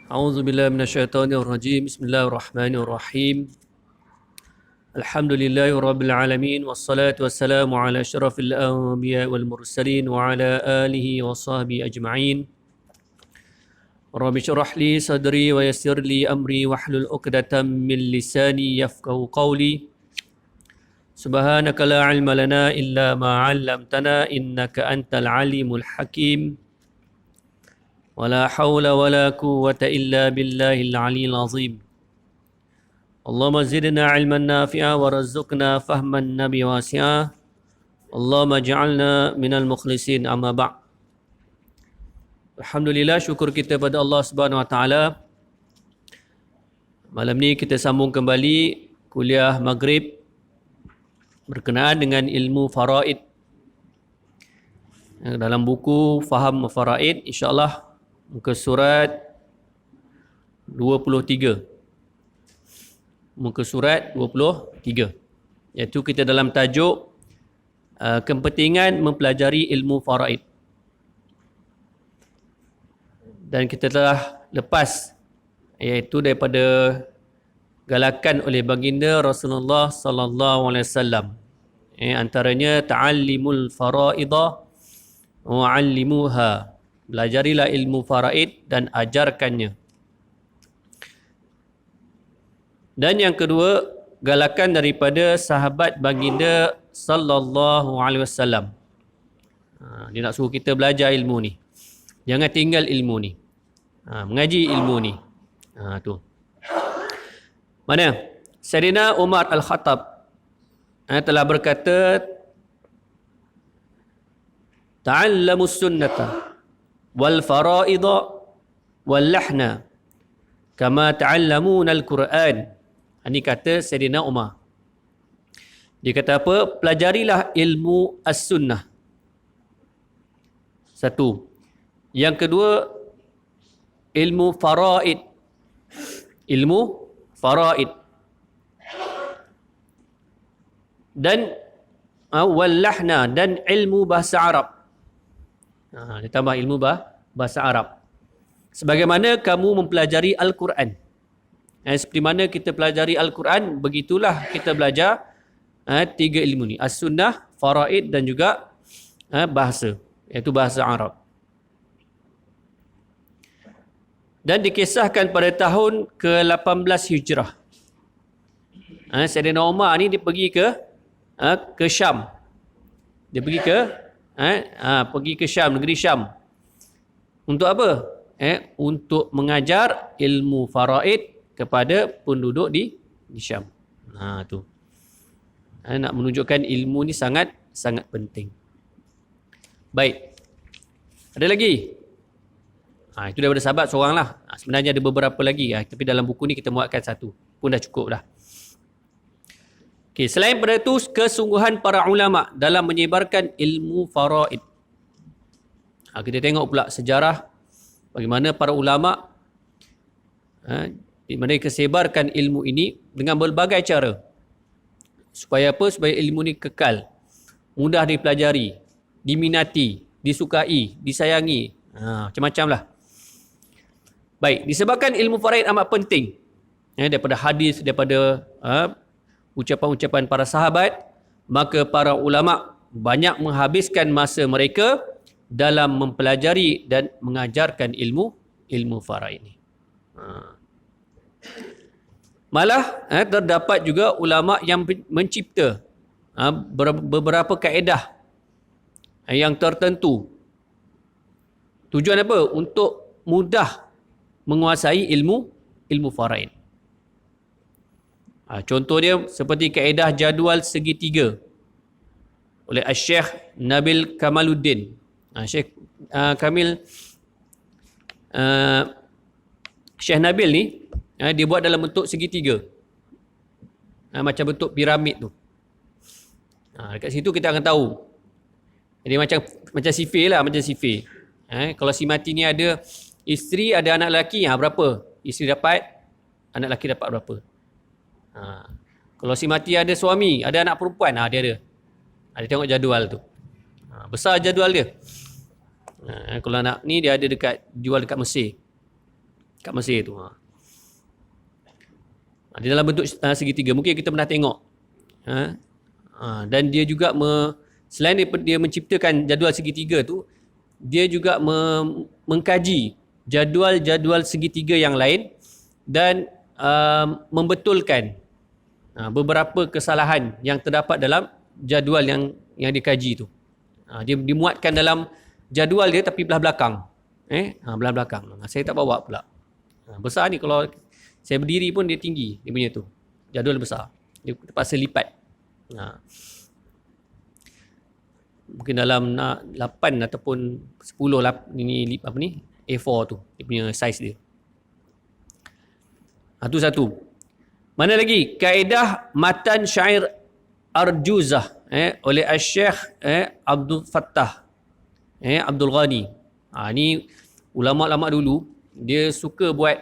أعوذ بالله من الشيطان الرجيم بسم الله الرحمن الرحيم الحمد لله رب العالمين والصلاة والسلام على أشرف الأنبياء والمرسلين وعلى آله وصحبه أجمعين رب اشرح لي صدري ويسر لي أمري واحلل عقدة من لساني يفقهوا قولي سبحانك لا علم لنا إلا ما علمتنا إنك أنت العليم الحكيم ولا حول ولا قوة إلا بالله العلي العظيم اللهم زدنا علما نافعا ورزقنا فهما النبي واسعا اللهم اجعلنا من المخلصين أما بعد. Alhamdulillah, syukur kita pada Allah Subhanahu Wa Taala. Malam ni kita sambung kembali kuliah Maghrib berkenaan dengan ilmu faraid. Dalam buku Faham Faraid, insya-Allah muka surat 23. Muka surat 23. Iaitu kita dalam tajuk kepentingan mempelajari ilmu faraid. Dan kita telah lepas iaitu daripada galakan oleh baginda Rasulullah sallallahu alaihi wasallam. Antaranya ta'allimul faraidah wa 'allimuha. Belajarilah ilmu faraid dan ajarkannya. Dan yang kedua, galakan daripada sahabat baginda sallallahu alaihi wasallam. Dia nak suruh kita belajar ilmu ni. Jangan tinggal ilmu ni. Mengaji ilmu ni. Tu. Mana? Sayyidina Umar Al-Khattab telah berkata, ta'allamus sunnata wal fara'idha wal lahna kama ta'allamuna al-Quran. Ini kata Sayyidina Umar. Dia kata apa? Pelajarilah ilmu as-sunnah. Satu. Yang kedua, ilmu faraid. Ilmu faraid. Dan wal lahna, dan ilmu bahasa Arab. Dia tambah ilmu bahasa Arab. Sebagaimana kamu mempelajari Al-Quran. Seperti mana kita pelajari Al-Quran, begitulah kita belajar tiga ilmu ni. As-Sunnah, Faraid dan juga bahasa. Iaitu bahasa Arab. Dan dikisahkan pada tahun ke-18 Hijrah. Sayyidina Umar ni dia pergi ke Syam. Dia pergi pergi ke Syam, negeri Syam. Untuk apa? Untuk mengajar ilmu faraid kepada penduduk di Syam. Tu. Nak menunjukkan ilmu ni sangat penting. Baik. Ada lagi? Itu daripada sahabat seorang lah. Sebenarnya ada beberapa lagi. Tapi dalam buku ni kita muatkan satu. Pun dah cukup dah. Okay, selain pada itu, kesungguhan para ulama dalam menyebarkan ilmu faraid. Kita tengok pula sejarah bagaimana para ulama mereka sebarkan ilmu ini dengan berbagai cara. Supaya apa? Supaya ilmu ini kekal, mudah dipelajari, diminati, disukai, disayangi. Macam-macam lah. Baik, disebabkan ilmu faraid amat penting. Daripada hadis, daripada ucapan-ucapan para sahabat, maka para ulama banyak menghabiskan masa mereka dalam mempelajari dan mengajarkan ilmu faraid ini. Malah terdapat juga ulama yang mencipta beberapa kaedah yang tertentu. Tujuan apa? Untuk mudah menguasai ilmu faraid. Contoh dia seperti kaedah jadual segitiga oleh Syekh Nabil Kamaluddin. Syekh Nabil ni dia buat dalam bentuk segitiga. Macam bentuk piramid tu. Dekat situ kita akan tahu. Jadi macam sifir lah, macam sifir. Kalau si mati ni ada isteri, ada anak lelaki, berapa? Isteri dapat, anak lelaki dapat berapa? Kalau si mati ada suami, ada anak perempuan, dia ada. Dia tengok jadual tu. Besar jadual dia. Kalau anak ni dia ada jual dekat Mesir. kat Mesir tu. Dia dalam bentuk segitiga. Mungkin kita pernah tengok. Dan dia juga selain dia menciptakan jadual segitiga tu, dia juga mengkaji jadual-jadual segitiga yang lain dan membetulkan beberapa kesalahan yang terdapat dalam jadual yang dikaji tu. Dia dimuatkan dalam jadual dia tapi belah belakang. Belah belakang. Saya tak bawa pula. Besar ni, kalau saya berdiri pun dia tinggi, dia punya tu. Jadual besar. Dia terpaksa lipat. Mungkin dalam 8 ataupun 10 ini apa ni? A4 tu. Dia punya saiz dia. Itu satu. Mana lagi? Kaedah matan syair Arjuzah oleh Syekh Abdul Fattah Abdul Ghani. Ni ulama-ulama dulu dia suka buat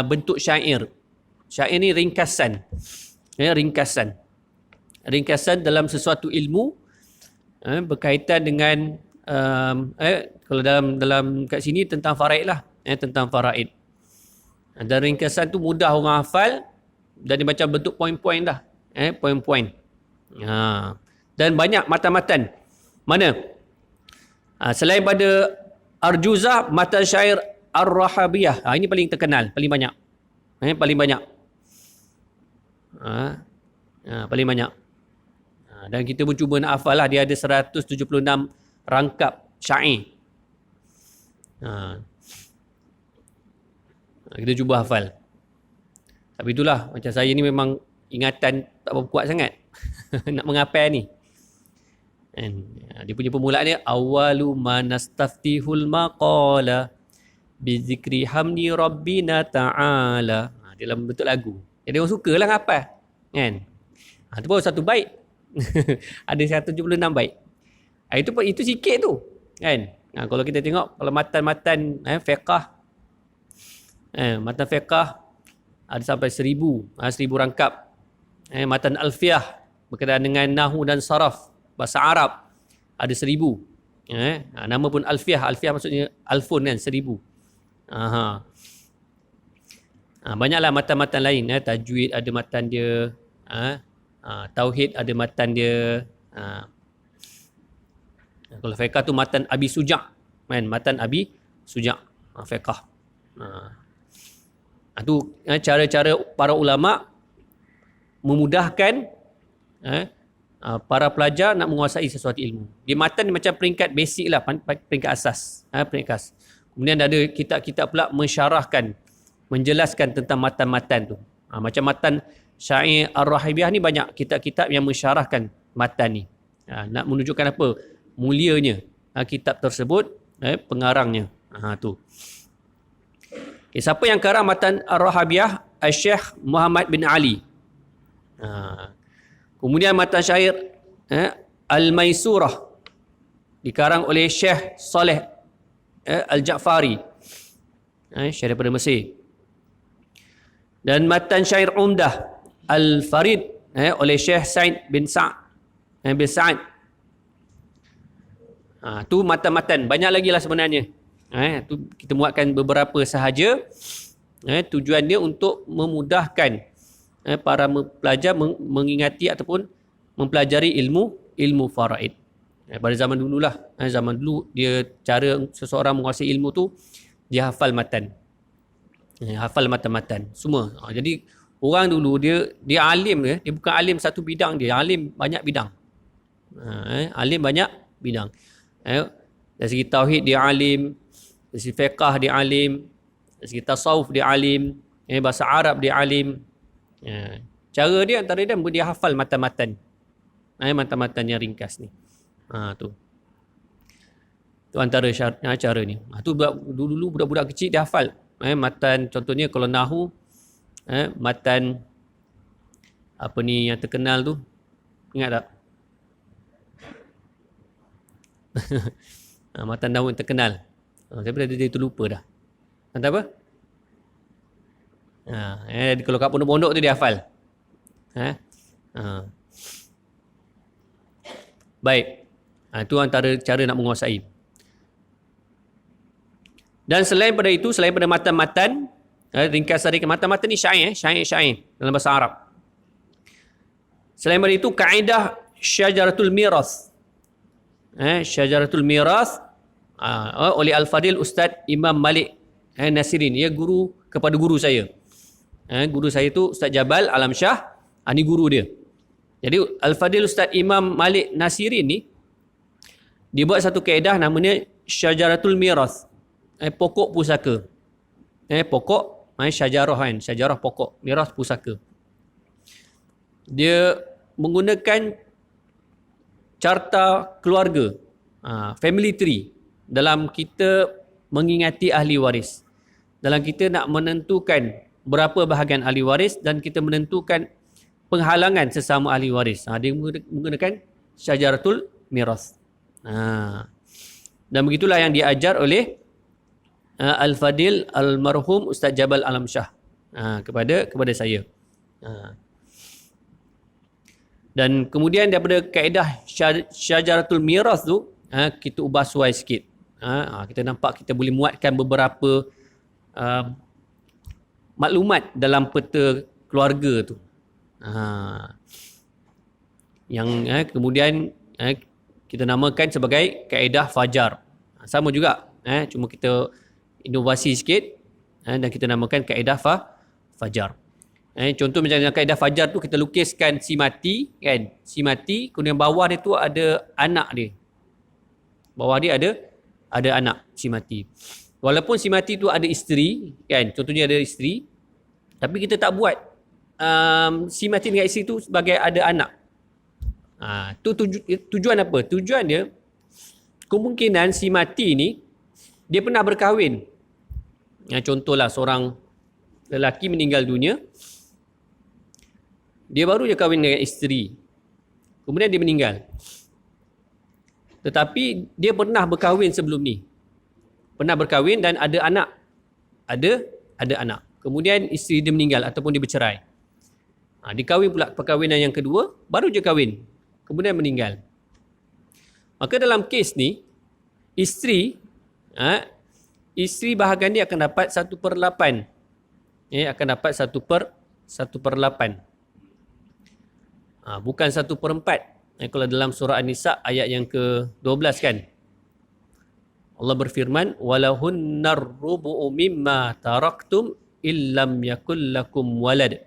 bentuk syair. Syair ni ringkasan. Ringkasan dalam sesuatu ilmu berkaitan dengan kalau dalam kat sini tentang faraid lah. Tentang faraid. Dan ringkasan tu mudah orang hafal dan dia macam bentuk poin-poin dah. Poin-poin. Dan banyak matan-matan. Mana? Selain pada Arjuzah, matan syair Ar-Rahabiyah. Ini paling terkenal, paling banyak. Paling banyak. Paling banyak. Dan kita pun cuba nak hafal lah. Dia ada 176 rangkap syair. Kita cuba hafal. Tapi itulah, macam saya ni memang ingatan tak berapa kuat sangat. Nak menghafal ni. Dia punya permulaan dia, awalu manastaftihul maqala bizikri hamdi rabbina ta'ala. Dalam bentuk lagu. Jadi orang suka lah ngapal. Itu baru satu bait. Ada 176 bait. Itu sikit tu. Kalau kita tengok, kalau matan-matan fiqah, matan fiqah ada sampai 1000 rangkap. Matan alfiyah berkaitan dengan nahu dan saraf bahasa Arab ada 1000. Nama pun alfiyah. Alfiyah maksudnya alfun kan, 1000. Banyaklah matan-matan lain. Tajwid ada matan dia. Tauhid ada matan dia. Kalau fiqah tu matan Abi Suja'. Matan Abi Suja'. Fiqah. Itu cara-cara para ulama memudahkan para pelajar nak menguasai sesuatu ilmu. Di matan macam peringkat basic lah, peringkat asas. Peringkat. Kemudian ada kitab-kitab pula mensyarahkan, menjelaskan tentang matan-matan tu. Macam matan syair Ar-Rahibiyah ni banyak kitab-kitab yang mensyarahkan matan ni. Nak menunjukkan apa? Mulianya kitab tersebut, pengarangnya. Tu. Siapa yang karang matan Ar-Rahabiyah? Syekh Muhammad bin Ali. Kemudian matan syair Al-Maisurah dikarang oleh Syekh Saleh Al-Ja'fari, syekh daripada Mesir. Dan matan syair Umdah Al-Farid oleh Syekh Said bin Sa'ad. Tu matan-matan. Banyak lagi lah sebenarnya. Tu kita muatkan beberapa sahaja. Tujuan dia untuk memudahkan para pelajar mengingati ataupun mempelajari ilmu faraid. Pada zaman dululah. Zaman dulu dia cara seseorang menguasai ilmu tu dia hafal matan. Hafal matan-matan semua. Jadi orang dulu dia alim dia bukan alim satu bidang, dia alim banyak bidang. Alim banyak bidang. Dari segi tauhid dia alim, dari segi fiqah dia alim, dari segi tasawuf dia alim, bahasa Arab dia alim. Cara dia antara dia hafal matan-matan. Matan-matan yang ringkas ni. Tu antara cara ni. Tu dulu budak-budak kecil dia hafal. Matan contohnya kalau nahu, matan apa ni yang terkenal tu, ingat tak? Matan nahu yang terkenal. Saya pernah dia terlupa dah. Matan apa? Kalau kat pondok-pondok tu dia hafal. Baik. Itu antara cara nak menguasai. Dan selain pada itu, selain pada matan-matan, ringkasan matan-matan ni syair dalam bahasa Arab. Selain pada itu, kaedah syajaratul miras. Syajaratul miras oleh Al-Fadil Ustaz Imam Malik Nasirin. Dia guru kepada guru saya. Guru saya tu Ustaz Jabal Alam Shah. Ni guru dia. Jadi Al-Fadil Ustaz Imam Malik Nasirin ni, dia buat satu kaedah namanya syajaratul miras. Pokok pusaka. Pokok, syajarah kan. Syajarah pokok. Miras pusaka. Dia menggunakan carta keluarga. Family tree. Dalam kita mengingati ahli waris. Dalam kita nak menentukan berapa bahagian ahli waris dan kita menentukan penghalangan sesama ahli waris. Dia menggunakan syajaratul miras. Dan begitulah yang diajar oleh Al-Fadil Almarhum Ustaz Jabal Alam Shah kepada saya. Dan kemudian daripada kaedah syajaratul miras tu, kita ubah suai sikit. Kita nampak kita boleh muatkan beberapa maklumat dalam peta keluarga tu. Yang kemudian kita namakan sebagai kaedah fajar. Sama juga, cuma kita inovasi sikit dan kita namakan kaedah fajar. Contoh macam dalam kaedah fajar tu, kita lukiskan si mati kan. Si mati, kemudian bawah dia tu ada anak dia. Bawah dia ada anak si mati. Walaupun si mati tu ada isteri kan, contohnya ada isteri, tapi kita tak buat si mati dengan isteri tu sebagai ada anak. Tu tujuan apa? Tujuan dia, kemungkinan si mati ni dia pernah berkahwin. Contohlah seorang lelaki meninggal dunia, dia baru je kahwin dengan isteri, kemudian dia meninggal. Tetapi dia pernah berkahwin sebelum ni. Pernah berkahwin dan ada anak. Ada anak. Kemudian isteri dia meninggal ataupun dia bercerai. Dia kahwin pula perkahwinan yang kedua, baru je kahwin, kemudian meninggal. Maka dalam kes ni, isteri bahagian dia akan dapat 1/8. Akan dapat 1/8. Bukan 1/4. Kalau dalam surah An-Nisa ayat yang ke-12 kan. Allah berfirman, walahunnar rubu'u mimma taraktum illam yakul lakum walad.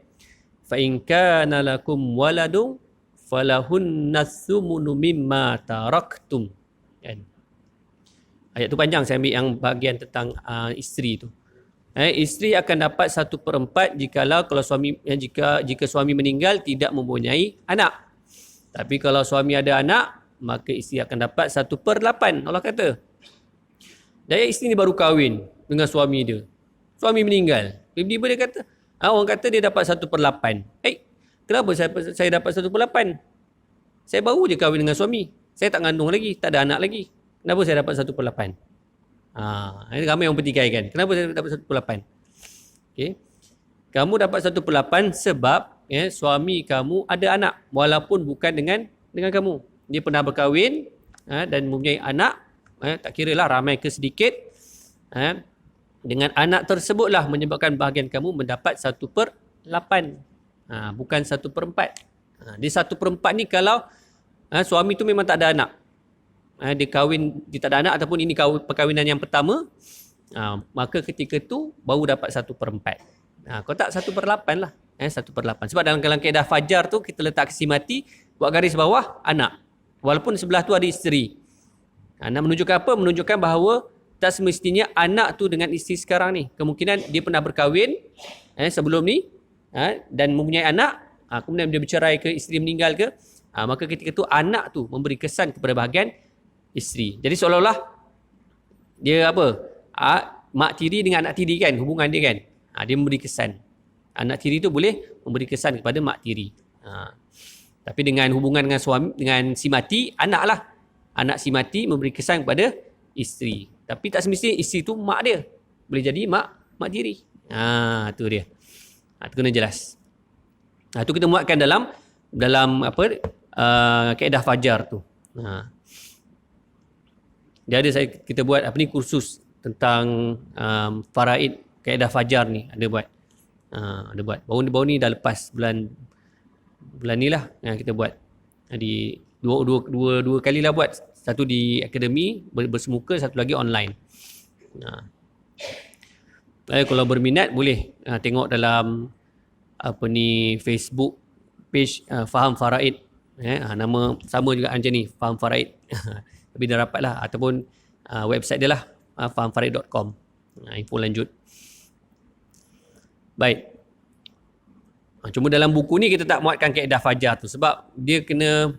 Fa in kana lakum waladun falahunnas thumunu mimma taraktum. Kan? Ayat tu panjang, saya ambil yang bahagian tentang isteri tu. Isteri akan dapat 1/4 jika suami meninggal tidak mempunyai anak. Tapi kalau suami ada anak, maka isteri akan dapat 1/8. Allah kata. Dan isteri ni baru kahwin dengan suami dia. Suami meninggal. Tiba-tiba dia kata, orang kata dia dapat 1/8. Kenapa saya dapat 1/8? Saya baru je kahwin dengan suami. Saya tak ngandung lagi, tak ada anak lagi. Kenapa saya dapat 1/8? Ini ramai yang pertikaikan. Kenapa saya dapat 1/8? Okay. Kamu dapat 1/8 sebab suami kamu ada anak. Walaupun bukan dengan kamu. Dia pernah berkahwin dan mempunyai anak. Tak kira lah ramai ke sedikit. Dengan anak tersebutlah menyebabkan bahagian kamu mendapat 1/8. Bukan 1/4. Dia 1/4 ni kalau suami tu memang tak ada anak. Dia kahwin, dia tak ada anak ataupun ini perkahwinan yang pertama, maka ketika tu baru dapat 1/4. Kalau tak 1/8 lah. 1/8. Sebab dalam kaedah fajar tu kita letak si mati, buat garis bawah anak. Walaupun sebelah tu ada isteri. Nak menunjukkan apa? Menunjukkan bahawa tak semestinya anak tu dengan isteri sekarang ni. Kemungkinan dia pernah berkahwin sebelum ni dan mempunyai anak, kemudian dia bercerai ke, isteri meninggal ke, maka ketika tu anak tu memberi kesan kepada bahagian isteri. Jadi seolah-olah dia apa? Mak tiri dengan anak tiri kan, hubungan dia kan. Dia memberi kesan. Anak tiri tu boleh memberi kesan kepada mak tiri. Tapi dengan hubungan dengan suami, dengan si mati, anak lah. Anak si mati memberi kesan kepada isteri. Tapi tak semestinya isteri tu mak dia. Boleh jadi mak tiri. Tu dia. Itu kena jelas. Itu kita muatkan dalam apa kaedah fajar tu. Dia ada kita buat apa ni kursus tentang faraid kaedah fajar ni ada buat. Ada buat. Baru ni dah lepas bulan ni lah yang kita buat. Jadi dua kali lah buat. Satu di akademi bersemuka, satu lagi online. Kalau berminat boleh tengok dalam Facebook page Faham Faraid. Nama sama juga macam ni, Faham Faraid. Tapi dah rapat lah. Ataupun website dia lah, fahamfaraid.com. Info lanjut. Baik. Cuma dalam buku ni kita tak muatkan kaedah fajar tu sebab dia kena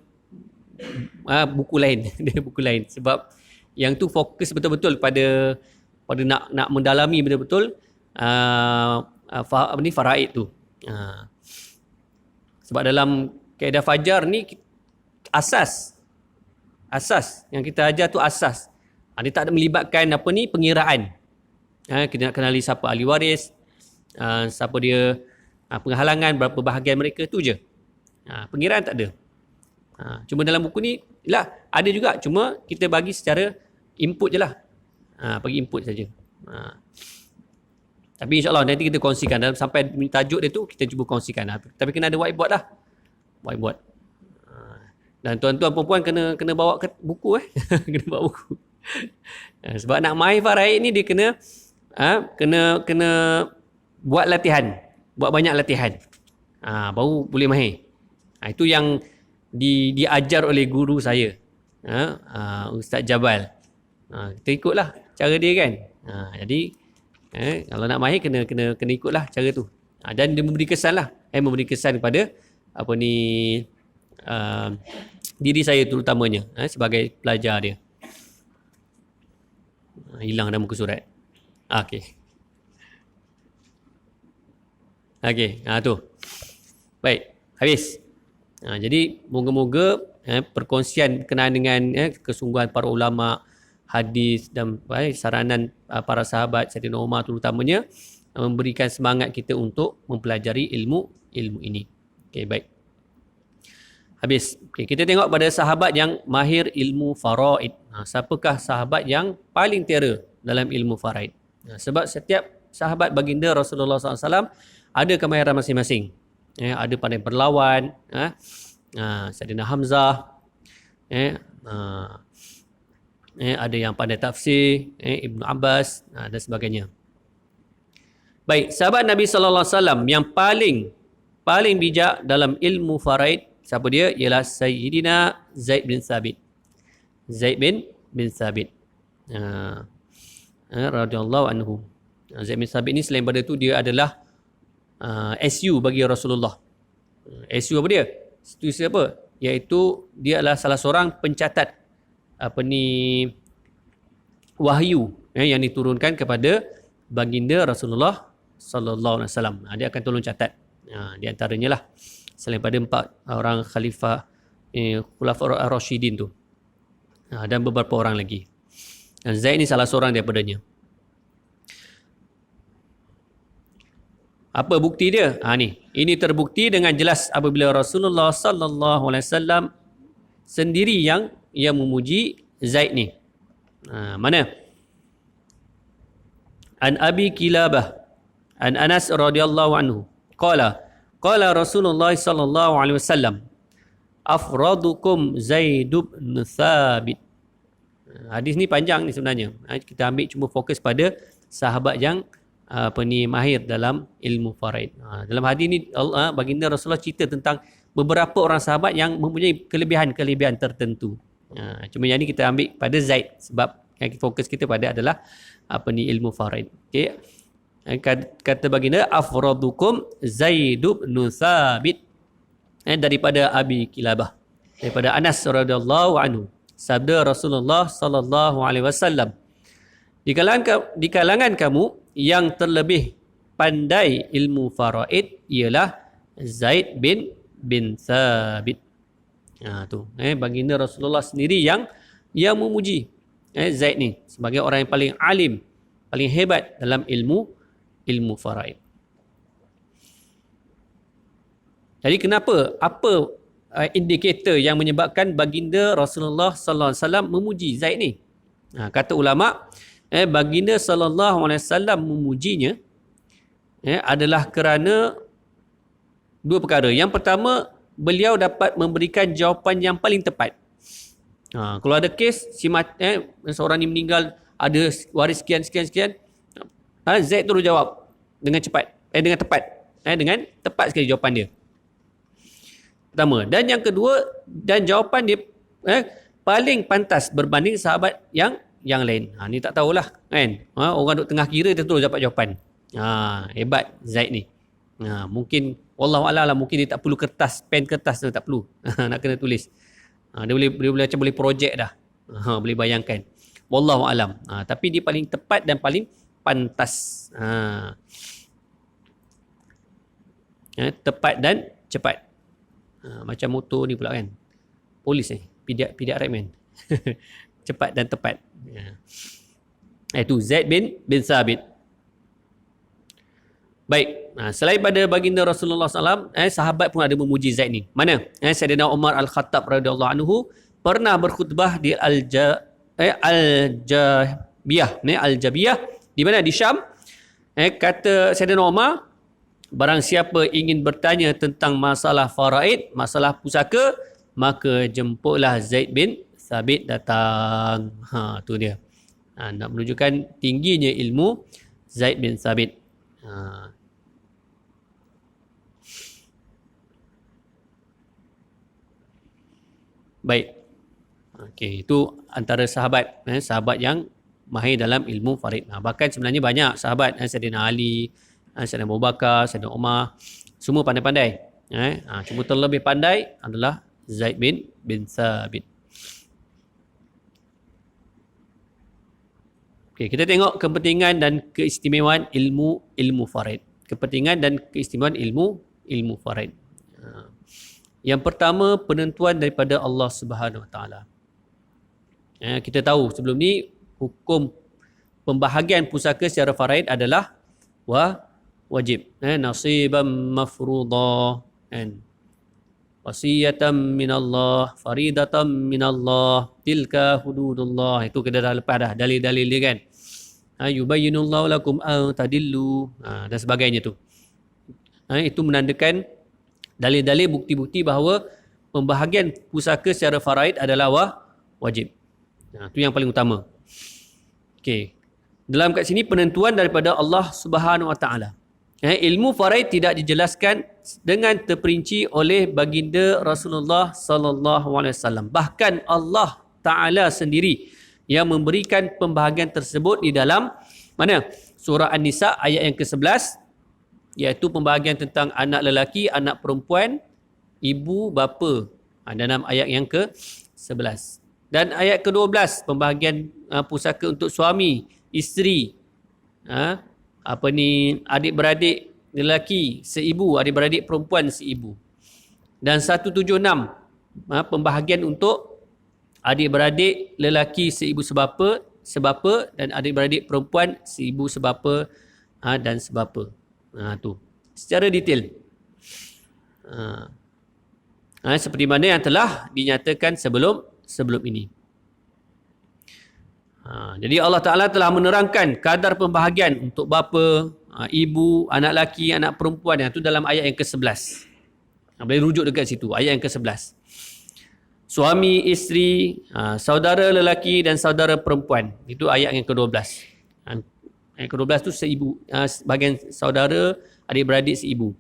buku lain. Dia buku lain sebab yang tu fokus betul-betul pada nak mendalami betul-betul faraid tu. Sebab dalam kaedah fajar ni asas yang kita ajar tu asas. Dia tak ada melibatkan pengiraan. Kita nak kenali siapa ahli waris, siapa dia, penghalangan, berapa bahagian mereka, tu je. Pengiraan tak ada. Cuma dalam buku ni lah ada juga, cuma kita bagi secara input je lah. Bagi input saja. Tapi insyaAllah nanti kita kongsikan dalam sampai tajuk dia tu, kita cuba kongsikan. Tapi kena ada whiteboard lah. Whiteboard. Dan tuan-tuan perempuan kena bawa buku kena bawa buku. Sebab nak mahir faraid ni dia kena buat latihan. Buat banyak latihan. Baru boleh mahir. Itu yang diajar oleh guru saya. Ustaz Jabal. Kita ikutlah cara dia kan. Jadi kalau nak mahir kena ikutlah cara tu. Dan dia memberi kesan lah. Memberi kesan kepada diri saya terutamanya sebagai pelajar dia. Hilang dah muka surat. Okey. Tu. Baik, habis. Jadi moga-moga perkongsian berkenaan dengan kesungguhan para ulama, hadis dan saranan para sahabat Sayyidina Umar terutamanya memberikan semangat kita untuk mempelajari ilmu ini. Okey, baik. Habis. Okay, kita tengok pada sahabat yang mahir ilmu faraid. Siapakah sahabat yang paling tera dalam ilmu faraid? Sebab setiap sahabat baginda Rasulullah SAW ada kemahiran masing-masing. Ada pandai berlawan. Sayyidina Hamzah. Ada yang pandai tafsir. Ibnu Abbas dan sebagainya. Baik, sahabat Nabi SAW yang paling bijak dalam ilmu faraid, siapa dia? Ialah Sayyidina Zaid bin Thabit. Zaid bin Thabit. Radhiyallahu anhu. Zaid bin Thabit ni selain pada tu dia adalah SU bagi Rasulullah. SU apa dia? Itu siapa? Iaitu dia adalah salah seorang pencatat wahyu yang diturunkan kepada baginda Rasulullah sallallahu alaihi wasallam. Dia akan tolong catat. Di antaranya lah selain pada 4 orang khalifah Khulafaur Ar-Rasyidin tu. Dan beberapa orang lagi. Zaid ni salah seorang daripadanya. Apa bukti dia? Ni. Ini terbukti dengan jelas apabila Rasulullah sallallahu alaihi wasallam sendiri yang memuji Zaid ni. Mana? An Abi Kilabah an Anas radhiyallahu anhu qala Rasulullah sallallahu alaihi wasallam afradukum Zaid bin Thabit. Hadis ni panjang ni sebenarnya. Kita ambil cuma fokus pada sahabat yang mahir dalam ilmu faraid. Dalam hadis ni baginda Rasulullah cerita tentang beberapa orang sahabat yang mempunyai kelebihan tertentu. Cuma yang ni kita ambil pada Zaid sebab yang fokus kita pada adalah ilmu faraid. Okey. Kata baginda afradukum Zaid bin Thabit daripada Abi Kilabah, daripada Anas radhiyallahu anhu. Sabda Rasulullah sallallahu alaihi wasallam, di kalangan kamu yang terlebih pandai ilmu faraid ialah Zaid bin Thabit. Baginda Rasulullah sendiri yang memuji Zaid ni sebagai orang yang paling alim, paling hebat dalam ilmu faraid. Jadi kenapa? Apa indikator yang menyebabkan baginda Rasulullah sallallahu alaihi wasallam memuji Zaid ni? Kata ulama, baginda sallallahu alaihi wasallam memujinya adalah kerana dua perkara. Yang pertama, beliau dapat memberikan jawapan yang paling tepat. Kalau ada kes seorang ni meninggal, ada waris sekian, Zaid terus jawab dengan cepat, dengan tepat, dengan tepat sekali jawapan dia. Pertama. Dan yang kedua, dan jawapan dia paling pantas berbanding sahabat yang lain. Ni tak tahulah kan. Orang duk tengah kira dia terus dapat jawapan. Hebat Zaid ni. Mungkin wallahualam lah, mungkin dia tak perlu pen kertas tu tak perlu. Nak kena tulis. Dia boleh macam boleh projek dah. Boleh bayangkan. Wallahualam. Tapi dia paling tepat dan paling pantas. Tepat dan cepat. Macam motor ni pula kan. Polis ni. Pidak Redman. Cepat dan tepat. Itu Zaid bin Sabit. Baik. Selain pada baginda Rasulullah SAW, sahabat pun ada memuji Zaid ni. Mana? Sayyidina Umar Al-Khattab radhiyallahu anhu pernah berkhutbah di Al-Jabiyah. Di mana? Di Syam. Kata Sayyidina Umar, barang siapa ingin bertanya tentang masalah faraid, masalah pusaka, maka jemputlah Zaid bin Sabit datang. Tu dia. Nak menunjukkan tingginya ilmu Zaid bin Sabit. Baik. Okey, itu antara sahabat, sahabat yang mahir dalam ilmu faraid. Bahkan sebenarnya banyak sahabat, Sayyidina Ali, Sayyidina Abu Bakar, Sayyidina Umar, semua pandai-pandai. Cuma terlebih pandai adalah Zaid bin Sabit. Okey, kita tengok kepentingan dan keistimewaan ilmu faraid. Kepentingan dan keistimewaan ilmu faraid. Yang pertama, penentuan daripada Allah Subhanahu Wa Taala. Kita tahu sebelum ni hukum pembahagian pusaka secara faraid adalah wajib. Nasiban mafruḍa, wasiyatan minallah, faridatan minallah, tilka hududullah. Itu kita dah lepas dah dalil-dalil dia kan. Yubayyinullahu lakum an tadillu, dan sebagainya tu. Itu menandakan dalil-dalil bukti-bukti bahawa pembahagian pusaka secara faraid adalah wajib. Itu yang paling utama. Okey. Dalam kat sini penentuan daripada Allah Subhanahu Wa Taala. Ilmu faraid tidak dijelaskan dengan terperinci oleh baginda Rasulullah sallallahu alaihi wasallam. Bahkan Allah Taala sendiri yang memberikan pembahagian tersebut di dalam mana? Surah An-Nisa ayat yang ke-11, iaitu pembahagian tentang anak lelaki, anak perempuan, ibu, bapa. Dalam ayat yang ke-11. Dan ayat ke-12, pembahagian pusaka untuk suami, isteri, adik-beradik lelaki seibu, adik-beradik perempuan seibu. Dan 176, pembahagian untuk adik-beradik lelaki seibu sebapa, dan adik-beradik perempuan seibu sebapa dan sebapa. Tu secara detail. Seperti mana yang telah dinyatakan sebelum ini. Jadi Allah Ta'ala telah menerangkan kadar pembahagian untuk bapa, ibu, anak lelaki, anak perempuan. Yang itu dalam ayat yang ke-11. Boleh rujuk dekat situ, ayat yang ke-11. Suami, isteri, saudara lelaki dan saudara perempuan. Itu ayat yang ke-12. Ayat ke-12 tu seibu, bahagian saudara, adik-beradik seibu.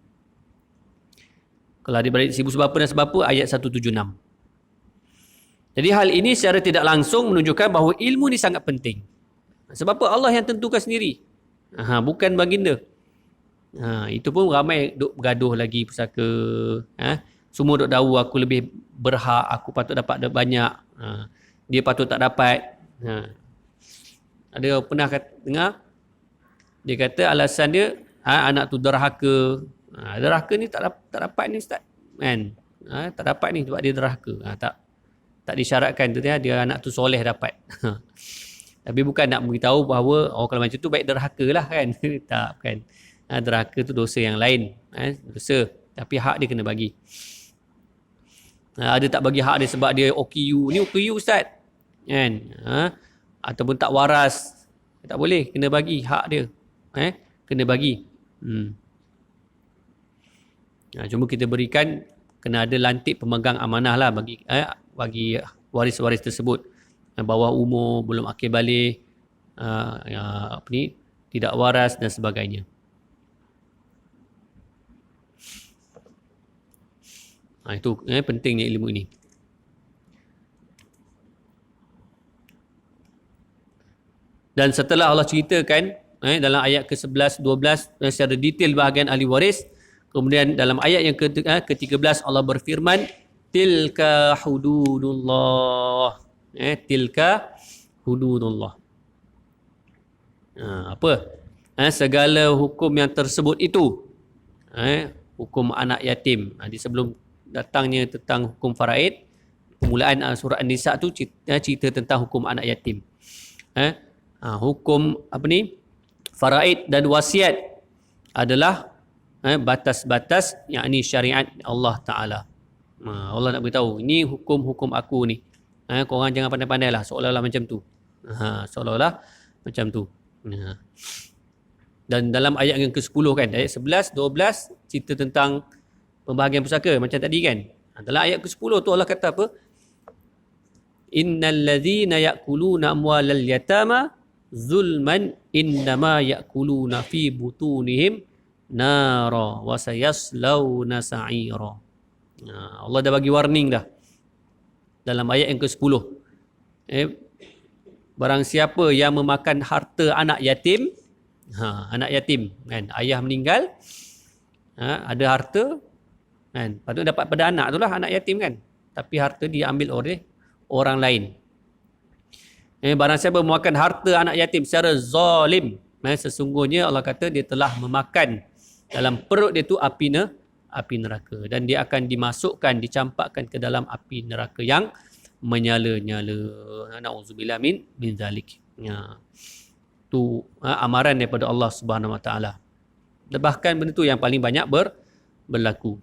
Kalau adik-beradik seibu sebapa dan sebapa, ayat 176. Jadi hal ini secara tidak langsung menunjukkan bahawa ilmu ni sangat penting. Sebab apa? Allah yang tentukan sendiri. Bukan baginda. Itu pun ramai duk bergaduh lagi pusaka. Semua duk tahu aku lebih berhak, aku patut dapat banyak. Dia patut tak dapat. Ada pernah dengar? Dia kata alasan dia anak tu derhaka. Derhaka ni tak dapat ni ustaz. Kan? Tak dapat ni sebab dia derhaka. Tak disyaratkan tu dia anak tu soleh dapat. Tapi bukan nak beritahu bahawa kalau macam tu baik derhaka lah kan. Tak kan. Derhaka tu dosa yang lain. Dosa. Tapi hak dia kena bagi. Ada tak bagi hak dia sebab dia OKU. Ni OKU ustaz. Kan? Ataupun tak waras. Tak boleh, kena bagi hak dia. Kena bagi. Cuma kita berikan, kena ada lantik pemegang amanah lah bagi waris-waris tersebut. Bawah umur, belum akil baligh, tidak waras dan sebagainya. Itu pentingnya ilmu ini. Dan setelah Allah ceritakan dalam ayat ke-11, 12 secara detail bahagian ahli waris, kemudian dalam ayat yang ke-13 Allah berfirman, tilka hududullah. Tilka hududullah. Apa? Segala hukum yang tersebut itu. Hukum anak yatim. Di sebelum datangnya tentang hukum faraid, permulaan surah An-Nisa tu cerita tentang hukum anak yatim. Hukum faraid dan wasiat adalah batas-batas yakni syariat Allah Ta'ala. Allah nak beritahu, ini hukum-hukum aku ni. Korang jangan pandai-pandai lah, seolah-olah macam tu. Seolah-olah macam tu. Dan dalam ayat yang ke-10 kan, ayat 11, 12 cerita tentang pembahagian pusaka macam tadi kan. Dalam ayat ke-10 tu Allah kata apa? Innal ladzina ya'kuluna amwalal yatama zulman innama ya'kuluna fi butunihim nara wa sayaslawna sa'ira. Allah dah bagi warning dah dalam ayat yang ke-10. Barang siapa yang memakan harta anak yatim, anak yatim kan, ayah meninggal, ada harta kan, patut dapat pada anak tu lah, anak yatim kan, tapi harta diambil oleh orang lain. Barang siapa memakan harta anak yatim secara zalim, sesungguhnya Allah kata dia telah memakan dalam perut dia tu api neraka, dan dia akan dimasukkan, dicampakkan ke dalam api neraka yang menyala-nyala. Na'udzubillah min zalik. Tu amaran daripada Allah Subhanahu Wa Taala. Bahkan benda tu yang paling banyak berlaku.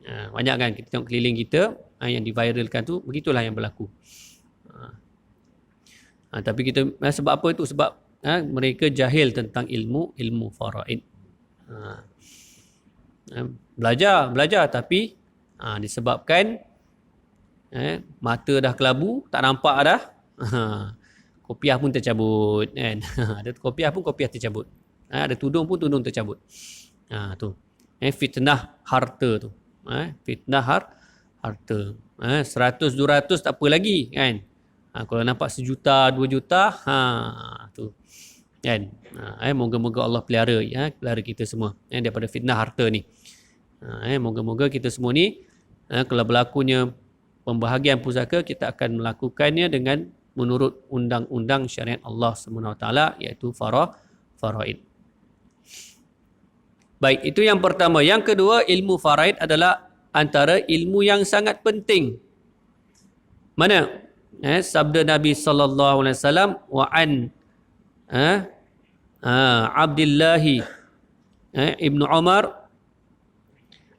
Banyak kan kita tengok keliling kita yang diviralkan tu, begitulah yang berlaku. Tapi kita sebab apa itu? Sebab mereka jahil tentang ilmu faraid. Belajar tapi disebabkan mata dah kelabu, tak nampak dah, kopiah pun tercabut kan. Ada kopiah pun kopiah tercabut. Ada tudung pun tudung tercabut. Tu. Fitnah harta tu. Fitnah harta. 100 200 tak apa lagi kan. Kalau nampak 1 juta 2 juta, tu. Kan. Moga-moga Allah pelihara pelihara kita semua daripada fitnah harta ni. Moga-moga kita semua ni kalau berlakunya pembahagian pusaka, kita akan melakukannya dengan menurut undang-undang syariat Allah SWT, iaitu faraid. Baik, itu yang pertama. Yang kedua, ilmu faraid adalah antara ilmu yang sangat penting. Mana? Sabda Nabi sallallahu alaihi wasallam, wa an Abdullah ibn Umar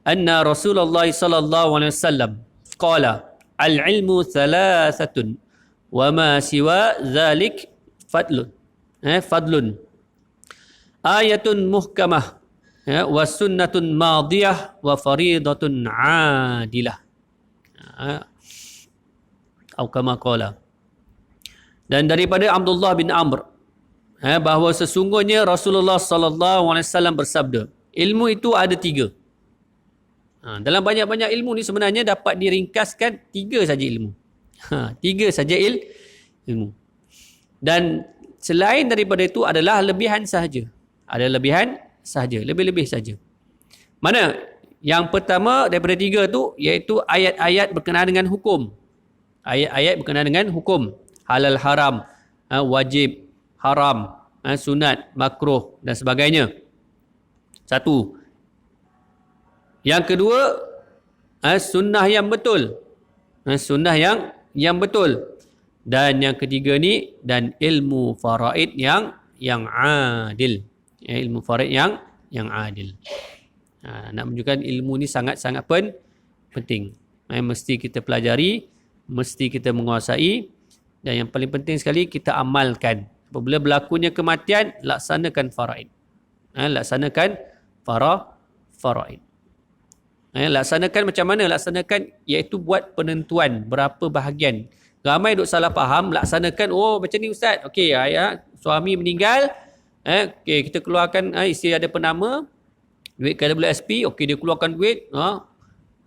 anna Rasulullah sallallahu alaihi wasallam qala al-ilmu thalathatun wa ma siwa dhalik fadlun ayatun muhkamah wa sunnatun madiyah wa faridatun adilah. Atau kama qala. Dan daripada Abdullah bin Amr bahawa sesungguhnya Rasulullah sallallahu alaihi wasallam bersabda, ilmu itu ada 3. Dalam banyak-banyak ilmu ni sebenarnya dapat diringkaskan 3 saja ilmu. 3 saja ilmu. Dan selain daripada itu adalah lebihan sahaja. Ada lebihan sahaja, lebih-lebih saja. Mana? Yang pertama daripada 3 tu iaitu ayat-ayat berkenaan dengan hukum. Ayat-ayat berkenaan dengan hukum. Halal haram, wajib, haram, sunat, makruh dan sebagainya. 1. Yang kedua, sunnah yang betul. Sunnah yang betul. Dan yang ketiga ni, dan ilmu faraid yang adil. Ilmu faraid yang adil. Nak menunjukkan ilmu ni sangat-sangat penting. Mesti kita pelajari, mesti kita menguasai, dan yang paling penting sekali kita amalkan. Apabila berlakunya kematian, laksanakan faraid. Laksanakan faraid. Laksanakan macam mana? Laksanakan iaitu buat penentuan berapa bahagian. Ramai duk salah faham, laksanakan, oh macam ni ustaz. Okey, suami meninggal, okey, kita keluarkan, isteri ada penama, duit KWSP, okey dia keluarkan duit,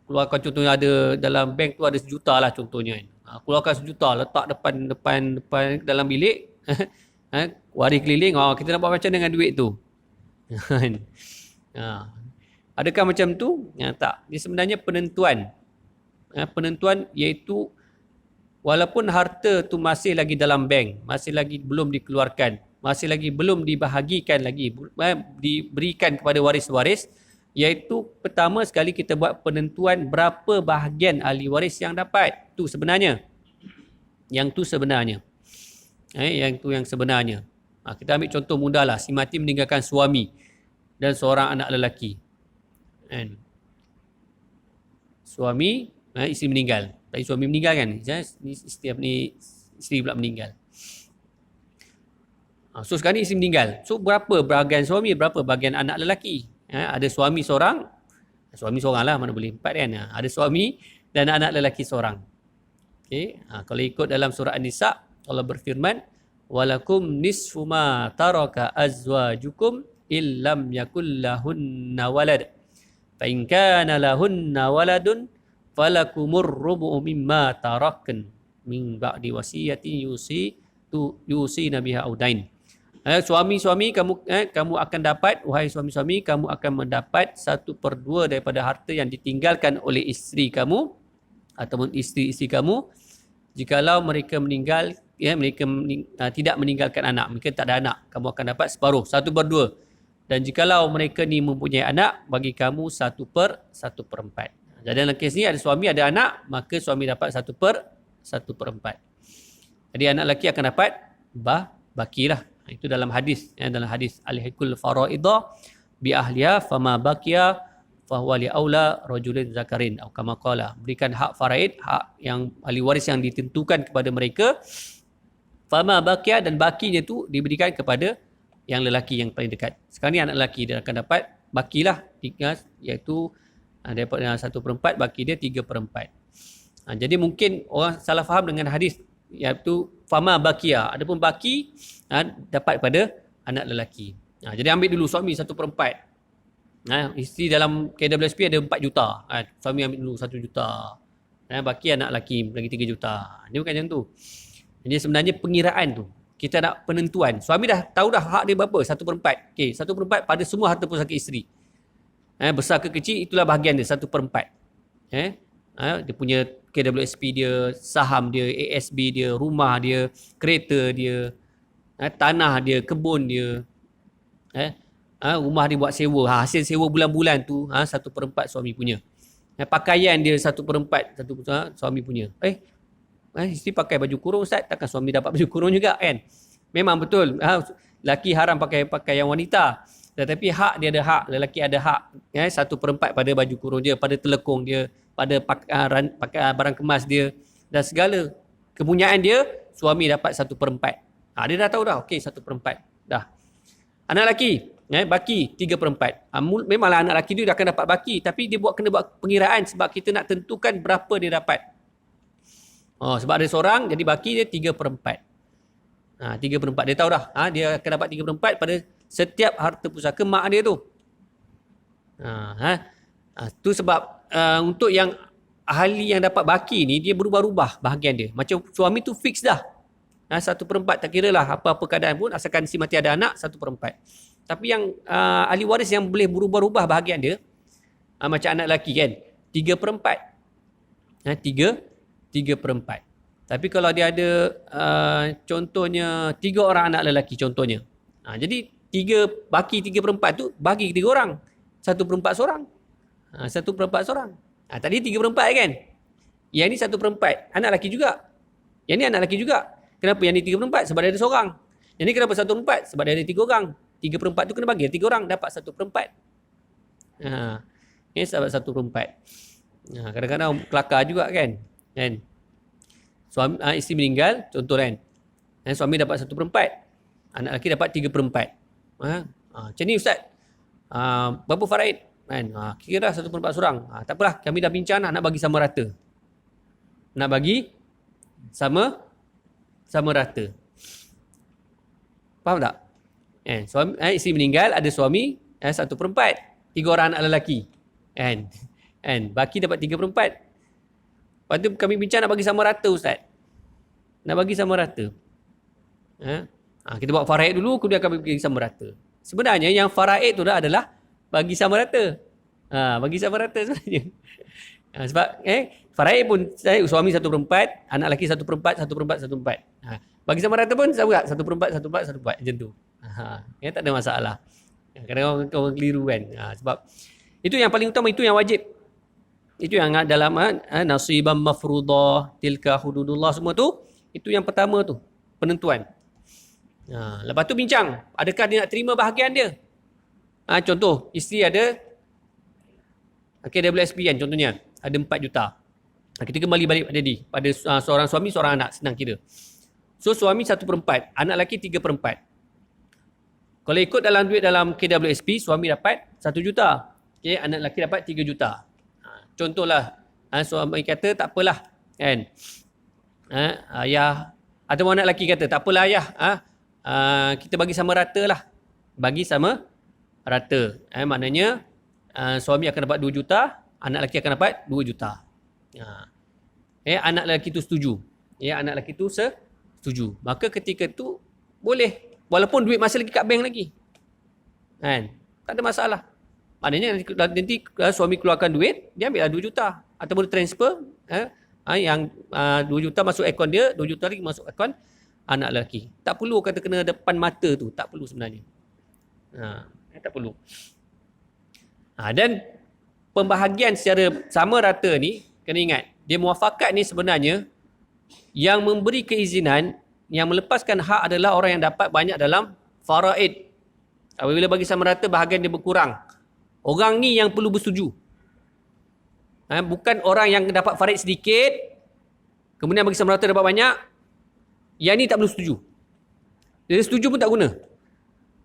keluarkan contohnya ada dalam bank tu ada 1 juta lah contohnya. Keluarkan 1 juta, letak depan dalam bilik, wari keliling, kita nak buat macam dengan duit tu. Adakah macam tu? Tak. Ini sebenarnya penentuan. Penentuan iaitu walaupun harta tu masih lagi dalam bank, masih lagi belum dikeluarkan, masih lagi belum dibahagikan lagi, diberikan kepada waris-waris, iaitu pertama sekali kita buat penentuan berapa bahagian ahli waris yang dapat. Tu sebenarnya. Yang tu sebenarnya. Yang tu yang sebenarnya. Kita ambil contoh mudah lah. Si mati meninggalkan suami dan seorang anak lelaki. Suami, isteri meninggal. Tadi suami meninggal kan? Isteri pula meninggal. So sekarang ni isteri meninggal. So berapa bahagian suami, berapa bahagian anak lelaki? Ada suami seorang lah, mana boleh 4 kan? Ada suami dan anak lelaki seorang. Okay. Kalau ikut dalam surah An-Nisa, Allah berfirman, walakum nisfu ma taraka azwajukum illam yakul lahunna walad. Fa in kana lahunna waladun falakumur rubu'u mimma tarakun min ba'di wasiyatin yusina biha audain. Suami-suami kamu akan dapat, wahai suami-suami, kamu akan mendapat 1/2 daripada harta yang ditinggalkan oleh isteri kamu ataupun isteri-isteri kamu jikalau mereka meninggal, mereka tidak meninggalkan anak, mereka tak ada anak, kamu akan dapat separuh, 1/2. Dan jikalau mereka ni mempunyai anak, bagi kamu 1/4. Jadi dalam kes ni ada suami, ada anak, maka suami dapat 1/4. Jadi anak lelaki akan dapat bakilah. Itu dalam hadis, dalam hadis al-hikul faraidah bi ahliha fama baqiya fahuwa li aula rajulin zakarin atau kama qala. Berikan hak faraid, hak yang ahli waris yang ditentukan kepada mereka, fama baqiya, dan bakinya tu diberikan kepada yang lelaki yang paling dekat. Sekarang ni anak lelaki dia akan dapat bakilah, iaitu daripada 1/4, baki dia 3/4. Jadi mungkin orang salah faham dengan hadis iaitu fama bakia. Adapun baki dapat pada anak lelaki. Jadi ambil dulu suami 1/4. Isteri dalam KWSP ada 4 juta. Suami ambil dulu 1 juta. Baki anak lelaki lagi 3 juta. Dia bukan macam tu. Jadi sebenarnya pengiraan tu, kita nak penentuan. Suami dah tahu dah hak dia berapa, 1/4. Okey, 1/4 pada semua harta pusaka isteri. Besar ke kecil, itulah bahagian dia, 1/4. Dia punya KWSP dia, saham dia, ASB dia, rumah dia, kereta dia, tanah dia, kebun dia, rumah dia buat sewa, hasil sewa bulan-bulan tu 1/4 suami punya. Pakaian dia 1/4 suami punya. Isteri pakai baju kurung ustaz, takkan suami dapat baju kurung juga kan? Memang betul, lelaki haram pakai pakaian wanita, tetapi hak dia ada hak, lelaki ada hak 1/4 pada baju kurung dia, pada telekung dia, pada barang kemas dia, dan segala kepunyaan dia, suami dapat 1/4. Dia dah tahu dah, okey 1/4 dah. Anak lelaki baki 3/4. Memanglah anak lelaki dia akan dapat baki, tapi dia kena buat pengiraan sebab kita nak tentukan berapa dia dapat. Sebab ada seorang, jadi baki dia 3/4. 3/4 dia tahu dah, dia akan dapat 3/4 pada setiap harta pusaka mak dia tu. Tu sebab untuk yang ahli yang dapat baki ni, dia berubah-ubah bahagian dia. Macam suami tu fix dah. 1/4, tak kira lah apa-apa keadaan pun, asalkan si mati ada anak, 1/4. Tapi yang ahli waris yang boleh berubah-ubah bahagian dia, macam anak lelaki kan, 3/4. 3/4. Tapi kalau dia ada contohnya 3 orang anak lelaki contohnya. Jadi baki 3/4 tu bagi 3 orang. 1/4 seorang. 1/4 seorang. Tadi 3/4 kan? Yang ni 1/4. Anak lelaki juga. Yang ni anak lelaki juga. Kenapa yang ni 3/4? Sebab dia ada seorang. Yang ni kenapa 1/4? Sebab dia ada 3 orang. 3/4 tu kena bagi 3 orang, dapat 1/4. Ini sebab 1/4. Kadang-kadang kelakar juga kan? Suami, isteri meninggal, contoh kan? Suami dapat 1/4. Anak lelaki dapat 3/4. Macam ni Ustaz. Berapa faraid? Kan? Kira dah 1/4 seorang. Tak apalah, kami dah bincang nak bagi sama rata. Nak bagi sama rata. Faham tak? Suami, isteri meninggal, ada suami 1/4. 3 orang anak lelaki. Kan? Baki dapat 3/4. Lepas tu kami bincang nak bagi sama rata Ustaz. Nak bagi sama rata. Kita buat faraid dulu, kemudian kami bagi sama rata. Sebenarnya yang faraid tu adalah bagi sama rata. Bagi sama rata sebenarnya. Sebab faraid pun suami 1/4, anak lelaki 1/4, 1/4, 1/4. Bagi sama rata pun sama tak? 1/4, 1/4, 1/4 macam tu. Tak ada masalah. Kadang-kadang orang keliru kan. Sebab itu yang paling utama, itu yang wajib. Itu yang dalam nasibam mafruḍah, tilka hududullah, semua tu, itu yang pertama tu, penentuan. Lepas tu bincang, adakah dia nak terima bahagian dia? Contoh, isteri ada KWSP kan contohnya, ada 4 juta. Kita kembali balik pada seorang suami, seorang anak, senang kira. So suami 1/4, anak lelaki 3/4. Kalau ikut dalam duit dalam KWSP, suami dapat 1 juta. Anak lelaki dapat 3 juta. Contohlah, suami kata tak apalah kan. Ayah atau anak lelaki kata tak apalah ayah, kita bagi sama rata lah. Bagi sama rata. Maknanya suami akan dapat 2 juta, anak lelaki akan dapat 2 juta. Anak lelaki tu setuju. Anak lelaki tu setuju. Maka ketika tu boleh, walaupun duit masih lagi kat bank lagi. Kan? Tak ada masalah. Maknanya nanti suami keluarkan duit, dia ambil 2 juta. Ataupun transfer, yang 2 juta masuk akaun dia, 2 juta lagi masuk akaun anak lelaki. Tak perlu kata kena depan mata tu. Tak perlu sebenarnya. Tak perlu. Dan pembahagian secara sama rata ni, kena ingat, dia muafakat ni sebenarnya, yang memberi keizinan, yang melepaskan hak adalah orang yang dapat banyak dalam faraid. Apabila bagi sama rata, bahagian dia berkurang. Orang ni yang perlu bersetuju. Bukan orang yang dapat faraid sedikit, kemudian bagi sama rata dapat banyak, yang ni tak perlu setuju. Dia setuju pun tak guna.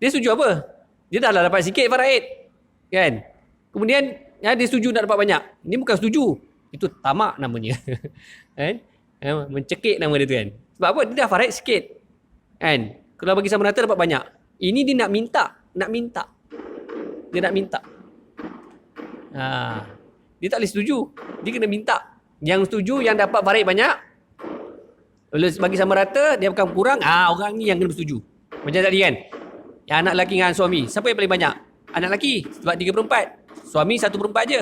Dia setuju apa? Dia dah dapat sikit faraid. Kan? Kemudian dia setuju nak dapat banyak. Ini bukan setuju. Itu tamak namanya. Kan? Mencekik nama dia tu kan. Sebab apa? Dia dah faraid sikit. Kan? Kalau bagi sama rata dapat banyak. Ini dia nak minta. Dia nak minta. Dia tak boleh setuju. Dia kena minta. Yang setuju, yang dapat faraid banyak. Kalau bagi sama rata, dia akan kurang. Orang ni yang kena bersetuju. Macam tadi kan. Yang anak lelaki dengan suami. Siapa yang paling banyak? Anak lelaki. Sebab 3/4. Suami 1/4 je.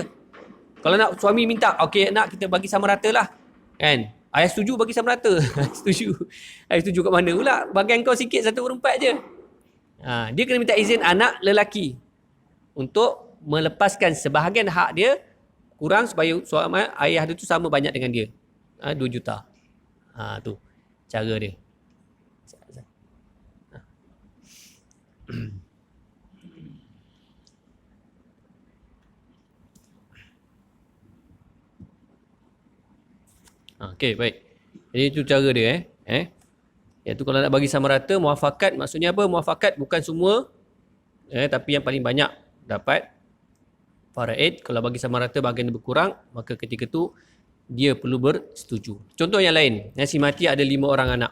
Kalau nak suami minta, okey nak kita bagi sama rata lah. Kan? Ayah setuju bagi sama rata. Setuju. Ayah setuju kat mana pula? Bagian kau sikit 1/4 je. Dia kena minta izin anak lelaki. Untuk melepaskan sebahagian hak dia kurang supaya ayah dia tu sama banyak dengan dia. 2 juta. Tu cara dia. Okey, baik. Jadi itu cara dia Iaitu kalau nak bagi sama rata, muafakat maksudnya apa? Muafakat bukan semua tapi yang paling banyak dapat faraid. Kalau bagi sama rata bahagian berkurang, maka ketika tu dia perlu bersetuju. Contoh yang lain, si mati ada 5 orang anak.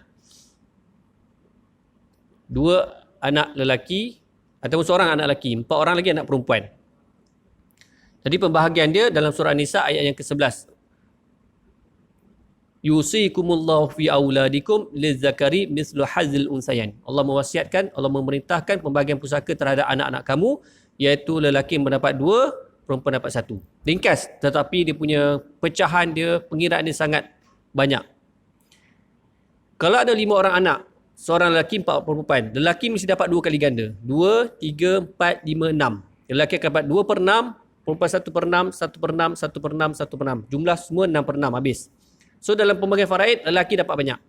2 anak lelaki ataupun seorang anak lelaki, 4 orang lagi anak perempuan. Jadi pembahagian dia dalam surah An-Nisa ayat yang ke-11. Yusikumullahu fi auladikum lizzakari mislu hazzil unsayain. Allah mewasiatkan, Allah memerintahkan pembahagian pusaka terhadap anak-anak kamu, iaitu lelaki mendapat 2, perempuan dapat 1. Ringkas, tetapi dia punya pecahan dia, pengiraan dia sangat banyak. Kalau ada 5 orang anak, seorang lelaki, 4 perempuan, lelaki mesti dapat 2 kali ganda. 2, 3, 4, 5, 6. Lelaki akan dapat 2/6, perempuan 1/6, 1/6, 1/6, 1/6. Jumlah semua 6/6 habis. So dalam pembagian faraid, lelaki dapat banyak.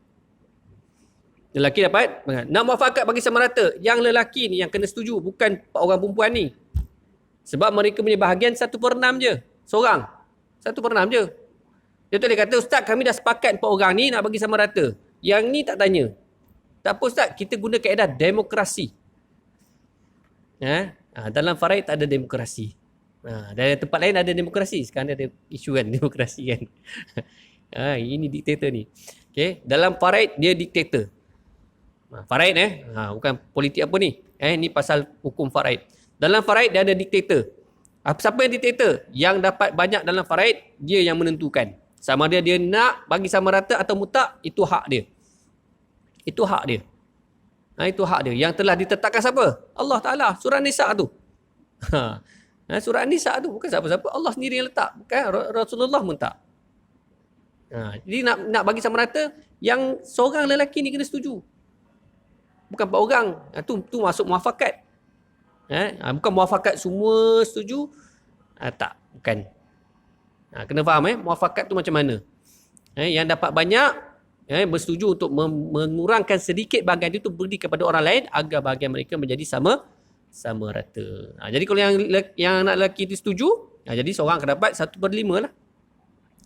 Lelaki dapat banyak. Nak muafakat bagi sama rata, yang lelaki ni yang kena setuju, bukan orang perempuan ni. Sebab mereka punya bahagian 1/6 je. Seorang. 1/6 je. Dia tu dia kata, Ustaz kami dah sepakat 4 orang ni nak bagi sama rata. Yang ni tak tanya. Tak apa Ustaz, kita guna kaedah demokrasi. Dalam faraid tak ada demokrasi. Dari tempat lain ada demokrasi. Sekarang ada isu kan demokrasi kan. Ini diktator ni. Okay. Dalam faraid dia diktator. Faraid bukan politik apa ni. Ni pasal hukum faraid. Dalam faraid dia ada diktator. Siapa yang diktator? Yang dapat banyak dalam faraid, dia yang menentukan. Sama dia nak bagi sama rata atau mutlak, itu hak dia. Itu hak dia. Itu hak dia. Yang telah ditetapkan siapa? Allah Ta'ala. Surah Nisa tu. Surah Nisa tu. Bukan siapa-siapa. Allah sendiri yang letak. Bukan Rasulullah pun tak. Jadi nak bagi sama rata, yang seorang lelaki ni kena setuju. Bukan 4 orang. Tu masuk muafakat. Bukan muafakat semua setuju. Tak. Bukan. Kena faham muafakat tu macam mana. Yang dapat banyak bersetuju untuk mengurangkan sedikit bahagian itu beri kepada orang lain agar bahagian mereka menjadi sama rata. Jadi kalau yang anak lelaki itu setuju, jadi seorang akan dapat 1/5 lah.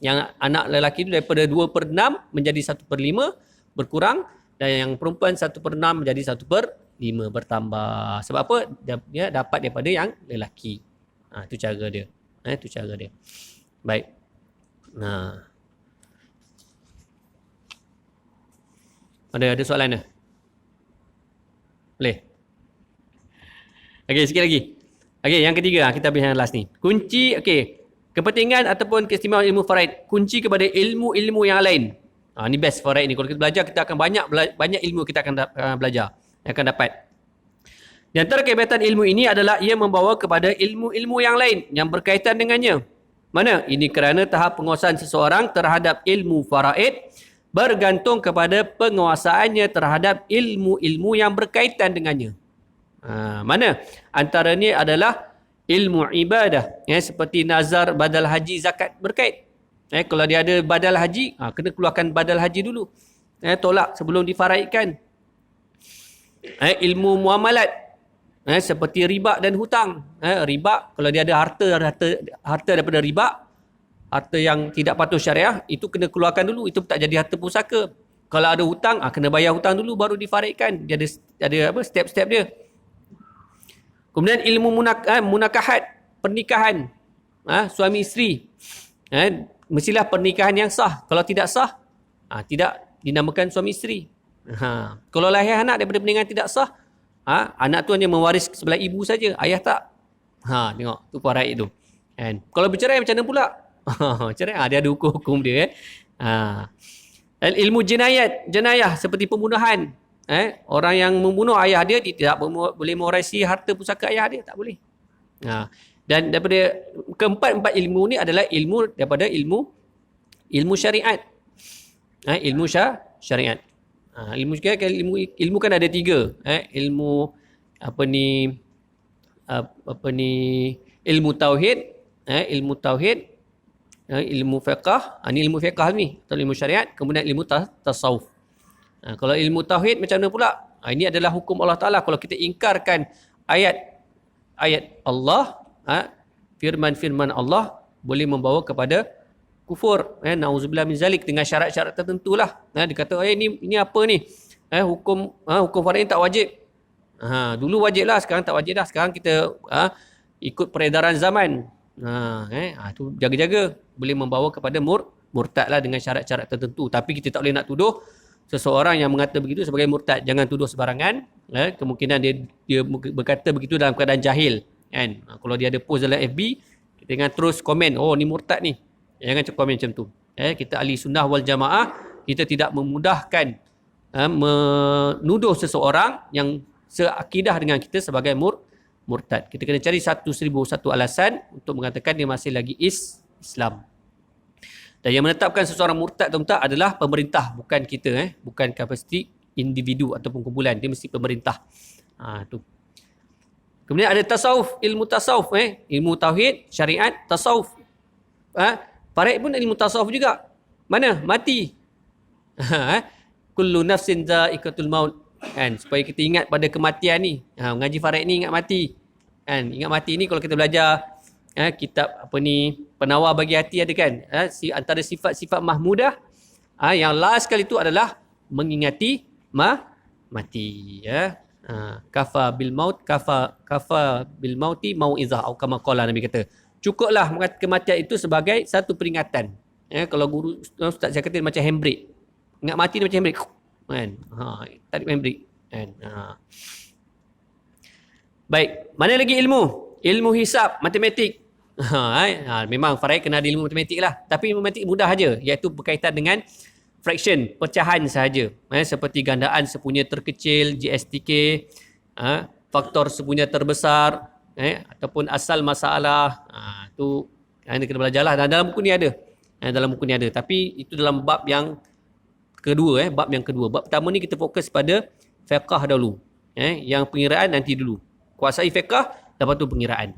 Yang anak lelaki itu daripada 2/6 menjadi 1/5 berkurang, dan yang perempuan 1/6 menjadi 1/5 bertambah. Sebab apa? Dia dapat daripada yang lelaki. Itu cara dia. Itu cara dia. Baik. Ada soalan dah? Boleh? Okey, sikit lagi. Okey, yang ketiga, kita habis yang last ni. Kunci, kepentingan ataupun keistimewaan ilmu faraid. Kunci kepada ilmu-ilmu yang lain. Ni best faraid ni. Kalau kita belajar, kita akan banyak ilmu kita akan belajar. Akan dapat. Di antara kehebatan ilmu ini adalah ia membawa kepada ilmu-ilmu yang lain yang berkaitan dengannya. Mana? Ini kerana tahap penguasaan seseorang terhadap ilmu faraid bergantung kepada penguasaannya terhadap ilmu-ilmu yang berkaitan dengannya. Mana? Antaranya adalah ilmu ibadah. Seperti nazar, badal haji, zakat berkait. Kalau dia ada badal haji, kena keluarkan badal haji dulu. Tolak sebelum difaraidkan. Ilmu muamalat. Seperti riba dan hutang. Riba, kalau dia ada harta daripada riba, harta yang tidak patuh syariah, itu kena keluarkan dulu. Itu tak jadi harta pusaka. Kalau ada hutang, kena bayar hutang dulu baru difaraidkan. Dia ada step-step dia. Kemudian ilmu munakahat, pernikahan. Suami isteri. Mestilah pernikahan yang sah. Kalau tidak sah, tidak dinamakan suami isteri. Kalau lahir anak daripada pernikahan tidak sah, anak tu hanya mewaris sebelah ibu saja, ayah tak. Tengok, tu faraid tu. Kalau bercerai macam mana pula? Cerai, dia ada hukum dia. Ilmu jenayah seperti pembunuhan. Orang yang membunuh ayah dia tidak boleh mewarisi harta pusaka ayah dia, tak boleh. Dan daripada keempat ilmu ni adalah ilmu daripada ilmu syariat. Ilmu syariat. Ilmu kan ada 3. Ilmu ilmu tauhid, ilmu fiqh, ini ilmu fiqh ni, atau ilmu syariat, kemudian ilmu tasawuf. Kalau ilmu tauhid macam mana pula? Ini adalah hukum Allah Ta'ala. Kalau kita ingkarkan ayat Allah, firman-firman Allah, boleh membawa kepada kufur. Na'udzubillah min zalik, dengan syarat-syarat tertentu lah. Dia kata, ini apa ni? Hukum faraid tak wajib. Dulu wajib lah, sekarang tak wajib dah. Sekarang kita ikut peredaran zaman. Tu jaga-jaga. Boleh membawa kepada murtad lah dengan syarat-syarat tertentu. Tapi kita tak boleh nak tuduh seseorang yang mengata begitu sebagai murtad. Jangan tuduh sebarangan. Kemungkinan dia berkata begitu dalam keadaan jahil. Kalau dia ada post dalam FB, kita jangan terus komen, ni murtad ni. Jangan komen macam tu. Kita ahli sunnah wal jamaah, kita tidak memudahkan menuduh seseorang yang seakidah dengan kita sebagai murtad. Kita kena cari 1001 alasan untuk mengatakan dia masih lagi Islam. Dan yang menetapkan seseorang murtad atau tak adalah pemerintah, bukan kita, bukan kapasiti individu ataupun kumpulan. Dia mesti pemerintah. Tu. Kemudian ada tasawuf, ilmu tasawuf, ilmu tauhid, syariat, tasawuf. Faraid pun ilmu tasawuf juga. Mana? Mati. Kullu nafsin dha'iqatul maut. Supaya kita ingat pada kematian ni. Mengaji faraid ni ingat mati. Ingat mati ni kalau kita belajar kitab penawar bagi hati ada kan. Antara sifat-sifat mahmudah, yang last kali tu adalah mengingati mati ya. Kafa bil maut kafa bil mauti mauizah atau kama qala Nabi kata. Cukuplah kematian itu sebagai satu peringatan. Kalau guru ustaz saya kata macam handbrake. Ingat mati dia macam handbrake. Kan? Tarik handbrake kan. Baik, mana lagi ilmu? Ilmu hisab, matematik. Memang Farai kena ada ilmu matematik lah. Tapi matematik mudah aja, iaitu berkaitan dengan fraction, pecahan sahaja. Seperti gandaan sepunya terkecil, GSTK, faktor sepunya terbesar, ataupun asal masalah. Itu anda kena belajar lah. Dalam buku ni ada. Dalam buku ni ada. Tapi itu dalam bab yang kedua. Bab yang kedua. Bab pertama ni kita fokus pada fiqh dahulu. Yang pengiraan nanti dulu. Kuasai fiqh, lepas tu pengiraan.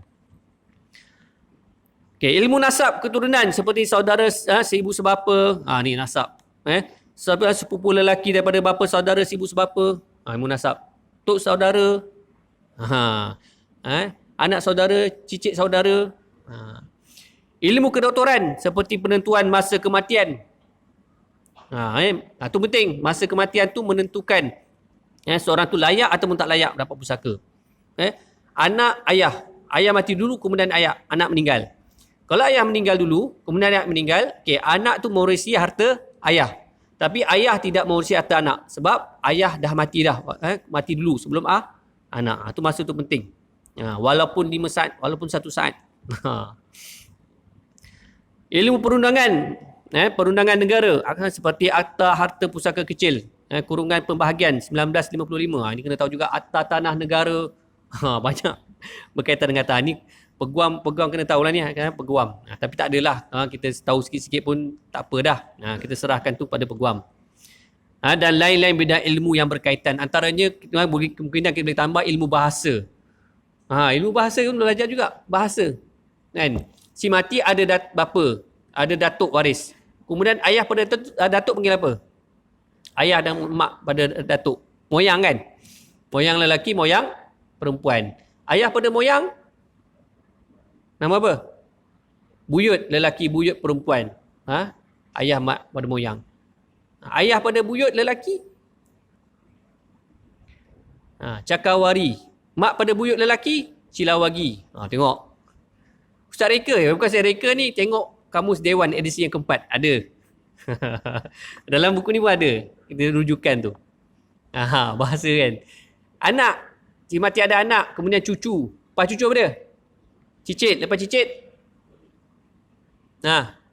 Okay, ilmu nasab keturunan seperti saudara seibu sebapa. Ni nasab. Sepupu lelaki daripada bapa saudara seibu sebapa. Ilmu nasab. Tok saudara. Anak saudara, cicit saudara. Ilmu kedoktoran seperti penentuan masa kematian. Itu penting. Masa kematian tu menentukan seorang tu layak ataupun tak layak dapat pusaka. Anak ayah. Ayah mati dulu, kemudian anak meninggal. Kalau ayah meninggal dulu, kemudian anak meninggal, anak tu mewarisi harta ayah. Tapi ayah tidak mewarisi harta anak. Sebab ayah dah mati dah. Mati dulu sebelum anak. Itu masa tu penting. Walaupun 5 saat, walaupun 1 saat. Ilmu perundangan. Perundangan negara. Seperti Akta Harta Pusaka Kecil. Kurungan Pembahagian 1955. Ini kena tahu juga Akta Tanah Negara. Banyak berkaitan dengan tanah. Ni peguam kena tahulah ni kan, peguam. Tapi tak adalah. Kita tahu sikit-sikit pun tak apa dah. Kita serahkan tu pada peguam. Dan lain-lain bidang ilmu yang berkaitan. Antaranya kemungkinan kita boleh tambah ilmu bahasa. Ilmu bahasa pun belajar juga. Bahasa. Kan? Si mati ada bapa. Ada datuk waris. Kemudian ayah pada datuk panggil apa? Ayah dan mak pada datuk. Moyang kan? Moyang lelaki, moyang perempuan. Ayah pada moyang, nama apa? Buyut lelaki, buyut perempuan. Ayah mak pada moyang. Ayah pada buyut lelaki, cakawari. Mak pada buyut lelaki, cilawagi. Tengok. Ustaz Reka, bukan saya Reka ni, tengok Kamus Dewan edisi yang keempat. Ada. Dalam buku ni pun ada. Kita rujukan tu. Bahasa kan. Anak. Si mati ada anak, kemudian cucu. Lepas cucu apa dia? Cicit. Lepas cicit?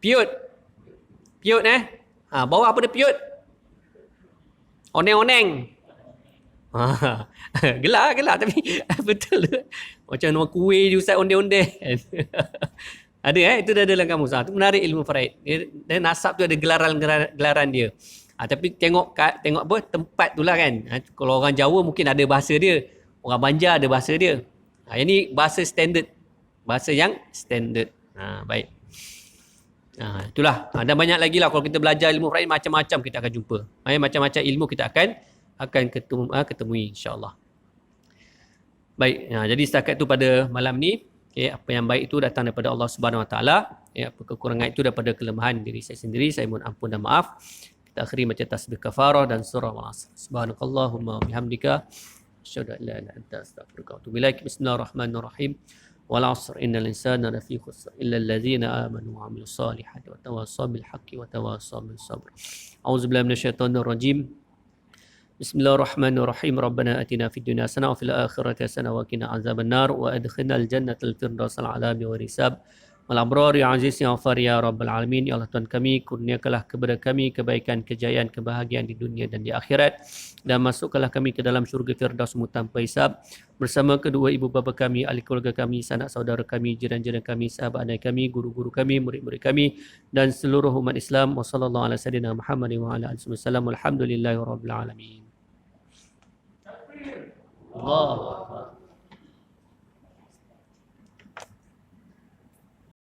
Piut. Piut bawah apa dia piut? Oneng-oneng. Gelak tapi betul tu. Macam nama kuih je Ustaz onde-onde. Ada itu dah ada dalam kamus. Itu menarik ilmu faraid. Dan nasab tu ada gelaran dia. Tapi tengok apa tempat tu lah kan. Kalau orang Jawa mungkin ada bahasa dia. Orang Banjar ada bahasa dia. Ini bahasa standard. Bahasa yang standard. Baik. Itulah. Dan banyak lagi lah. Kalau kita belajar ilmu faraid, macam-macam kita akan jumpa. Macam-macam ilmu kita akan ketemui insyaAllah. Baik. Jadi setakat tu pada malam ni. Apa yang baik itu datang daripada Allah Subhanahu Wa Taala. Apa kekurangan itu daripada kelemahan diri saya sendiri. Saya mohon ampun dan maaf. Kita akhiri macam tasbih kafarah dan surah Al-Asr. Subhanakallahumma bihamdika. Asyhadu an la ilaha illa anta astaghfiruka wa atubu ilaik. Bismillahirrahmanirrahim. Wal 'asr innal insana lafi khusr illa allazina amanu wa 'amilus solihati wa tawassaw bil haqqi wa tawassaw bis sabr. A'udzubillahi minasyaitonir rajim. Bismillahirrahmanirrahim. Rabbana atina fid dunya hasanah wa fil akhirati hasanah wa qina azabannar wa adkhilnal jannatal firdausal a'la bi ghairi hisab. Al-abrar ya aziz ya ghafar ya rabbal alamin. Ya Allah Tuhan kami, kurniakanlah kepada kami kebaikan, kejayaan, kebahagiaan di dunia dan di akhirat, dan masukkanlah kami ke dalam syurga Firdausmu tanpa hisab bersama kedua ibu bapa kami, ahli keluarga kami, sanak saudara kami, jiran-jiran kami, sahabat anak kami, guru-guru kami, murid-murid kami dan seluruh umat Islam. Wa sallallahu ala sayyidina Muhammad wa ala alihi wasallam. Alhamdulillahirabbil alamin. Allah